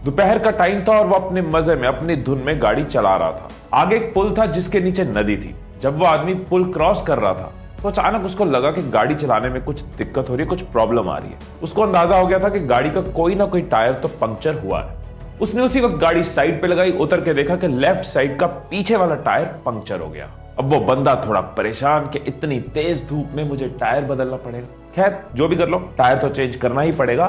दोपहर का टाइम था और वो अपने मजे में अपनी धुन में गाड़ी चला रहा था। आगे एक पुल था जिसके नीचे नदी थी। जब वो आदमी पुल क्रॉस कर रहा था तो अचानक उसको लगा कि गाड़ी चलाने में कुछ दिक्कत हो रही है, कुछ प्रॉब्लम आ रही है। उसको अंदाजा हो गया था कि गाड़ी का कोई ना कोई टायर तो पंक्चर हुआ है। उसने उसी वक्त गाड़ी साइड पे लगाई, उतर के देखा कि लेफ्ट साइड का पीछे वाला टायर पंक्चर हो गया। अब वो बंदा थोड़ा परेशान कि इतनी तेज धूप में मुझे टायर बदलना पड़ेगा। खैर जो भी कर लो, टायर तो चेंज करना ही पड़ेगा।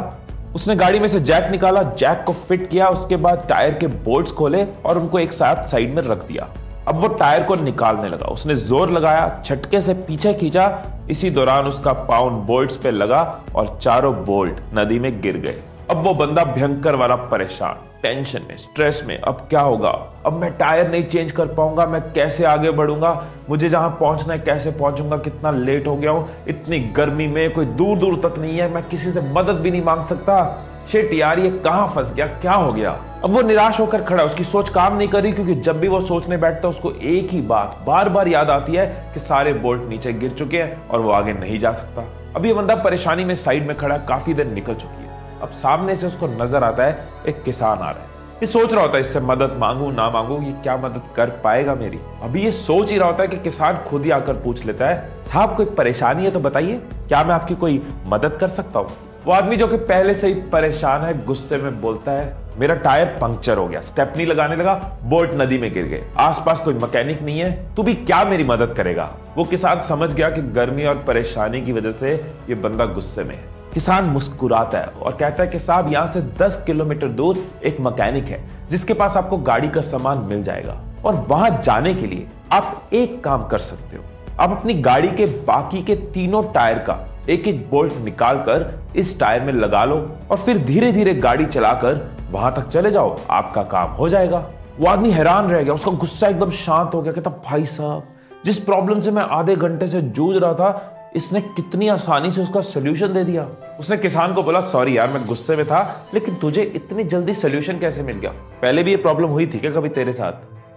उसने गाड़ी में से जैक निकाला, जैक को फिट किया, उसके बाद टायर के बोल्ट्स खोले और उनको एक साथ साइड में रख दिया। अब वो टायर को निकालने लगा। उसने जोर लगाया, झटके से पीछे खींचा। इसी दौरान उसका पाँव बोल्ट्स पे लगा और चारों बोल्ट नदी में गिर गए। अब वो बंदा भयंकर वाला परेशान, टेंशन में, स्ट्रेस में। अब क्या होगा? अब मैं टायर नहीं चेंज कर पाऊंगा, मैं कैसे आगे बढ़ूंगा, मुझे जहां पहुंचना है कैसे पहुंचूंगा, कितना लेट हो गया हूं, इतनी गर्मी में कोई दूर दूर तक नहीं है, मैं किसी से मदद भी नहीं मांग सकता। शिट यार, ये कहां फंस गया, क्या हो गया? अब वो निराश होकर खड़ा, उसकी सोच काम नहीं कर रही, क्योंकि जब भी वो सोचने बैठता है उसको एक ही बात बार बार याद आती है कि सारे बोल्ट नीचे गिर चुके हैं और वो आगे नहीं जा सकता। अब ये बंदा परेशानी में साइड में खड़ा, काफी देर निकल चुकी है। अब सामने से उसको नजर आता है एक किसान आ रहा है। ये सोच रहा होता है इससे मदद मांगू ना मांगू, ये क्या मदद कर पाएगा मेरी। अभी ये सोच ही रहा होता है कि किसान खुद ही आकर पूछ लेता है, साहब कोई परेशानी है तो बताइए, क्या मैं आपकी कोई मदद कर सकता हूँ? वो आदमी जो कि पहले से ही परेशान है, गुस्से में बोलता है, मेरा टायर पंक्चर हो गया, स्टेपनी लगाने लगा, बोल्ट नदी में गिर गए, आसपास कोई मैकेनिक नहीं है, तू भी क्या मेरी मदद करेगा? वो किसान समझ गया कि गर्मी और परेशानी की वजह से ये बंदा गुस्से में है। किसान मुस्कुराता है और कहता है कि साहब यहाँ से 10 किलोमीटर दूर एक मैकेनिक है जिसके पास आपको गाड़ी का सामान मिल जाएगा, और वहां जाने के लिए आप एक काम कर सकते हो, आप अपनी गाड़ी के बाकी के तीनों टायर का एक एक बोल्ट निकालकर इस टायर में लगा लो और फिर धीरे धीरे गाड़ी चलाकर वहां तक चले जाओ, आपका काम हो जाएगा। वो आदमी हैरान रह गया, उसका गुस्सा एकदम शांत हो गया। कहता, भाई साहब, जिस प्रॉब्लम से मैं आधे घंटे से जूझ रहा था, इसने कितनी आसानी से उसका सोल्यूशन दे दिया। उसने किसान को बोला, सॉरी यार, मैं गुस्से में था, लेकिन तुझे इतनी जल्दी सोल्यूशन कैसे मिल गया? पहले भी ये प्रॉब्लम हुई थी क्या कभी तेरे साथ?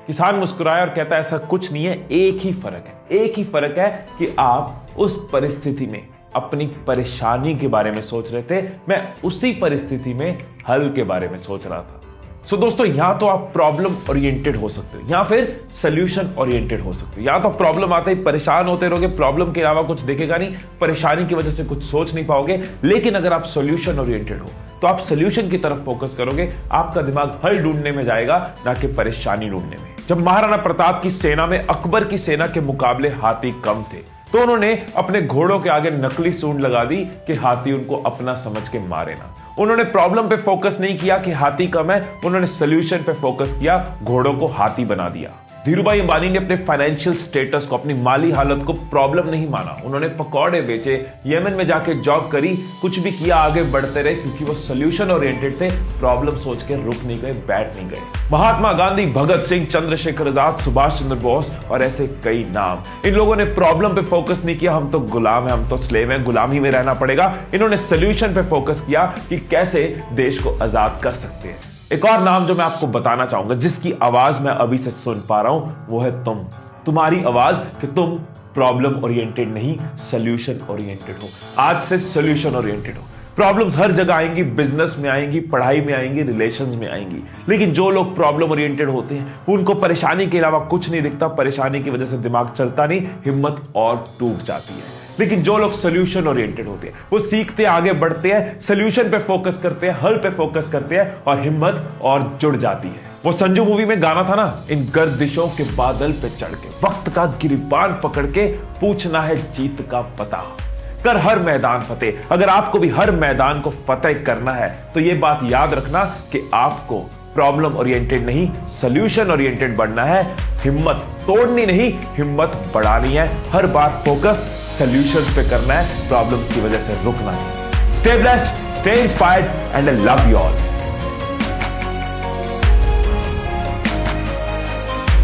किसान मुस्कुराया और कहता है, ऐसा कुछ नहीं है, एक ही फर्क है, एक ही फर्क है कि आप उस परिस्थिति में अपनी परेशानी के बारे में सोच रहे थे, मैं उसी परिस्थिति में हल के बारे में सोच रहा था। सो दोस्तों, यहां तो आप प्रॉब्लम ओरिएंटेड हो सकते हो या फिर सोल्यूशन ओरिएंटेड हो सकते हो। या तो प्रॉब्लम आते ही परेशान होते रहोगे, प्रॉब्लम के अलावा कुछ देखेगा नहीं, परेशानी की वजह से कुछ सोच नहीं पाओगे। लेकिन अगर आप सोल्यूशन ओरिएंटेड हो तो आप सोल्यूशन की तरफ फोकस करोगे, आपका दिमाग हल ढूंढने में जाएगा, ना कि परेशानी ढूंढने में। जब महाराणा प्रताप की सेना में अकबर की सेना के मुकाबले हाथी कम थे तो उन्होंने अपने घोड़ों के आगे नकली सूंड लगा दी कि हाथी उनको अपना समझ के मारे ना। उन्होंने प्रॉब्लम पे फोकस नहीं किया कि हाथी कम है, उन्होंने सोल्यूशन पे फोकस किया, घोड़ों को हाथी बना दिया। धीरूभाई अंबानी ने अपने फाइनेंशियल स्टेटस को, अपनी माली हालत को प्रॉब्लम नहीं माना। उन्होंने पकौड़े बेचे, यमन में जाके जॉब करी, कुछ भी किया, आगे बढ़ते रहे, क्योंकि वो सोल्यूशन ओरिएंटेड थे, प्रॉब्लम सोच के रुक नहीं गए, बैठ नहीं गए। महात्मा गांधी, भगत सिंह, चंद्रशेखर आजाद, सुभाष चंद्र बोस और ऐसे कई नाम, इन लोगों ने प्रॉब्लम पे फोकस नहीं किया, हम तो गुलाम हैं, हम तो स्लेव हैं, गुलामी में रहना पड़ेगा। इन्होंने सोल्यूशन पे फोकस किया कि कैसे देश को आजाद कर सकते हैं। एक और नाम जो मैं आपको बताना चाहूंगा, जिसकी आवाज मैं अभी से सुन पा रहा हूं, वो है तुम। तुम्हारी आवाज कि तुम प्रॉब्लम ओरिएंटेड नहीं, सोल्यूशन ओरिएंटेड हो। आज से सोल्यूशन ओरिएंटेड हो। प्रॉब्लम्स हर जगह आएंगी, बिजनेस में आएंगी, पढ़ाई में आएंगी, रिलेशंस में आएंगी, लेकिन जो लोग प्रॉब्लम ओरिएंटेड होते हैं उनको परेशानी के अलावा कुछ नहीं दिखता, परेशानी की वजह से दिमाग चलता नहीं, हिम्मत और टूट जाती है। लेकिन जो लोग सोल्यूशन ओरिएंटेड होते हैं वो सीखते हैं, आगे बढ़ते हैं, सोल्यूशन पे फोकस करते हैं, हल पे फोकस करते हैं और हिम्मत और जुड़ जाती है। वो संजू मूवी में गाना था ना, इन गर्दिशों के बादल पे चढ़ के, वक्त का गिरिबान पकड़ के, पूछना है जीत का पता, कर हर मैदान फतेह। अगर आपको भी हर मैदान को फतेह करना है तो ये बात याद रखना कि आपको प्रॉब्लम ओरिएंटेड नहीं, सोल्यूशन ओरिएंटेड बनना है। हिम्मत तोड़नी नहीं, हिम्मत बढ़ानी है। हर बार फोकस सोल्यूशंस पे करना है, प्रॉब्लम की वजह से रुकना नहीं। Stay blessed, stay inspired and I love you all.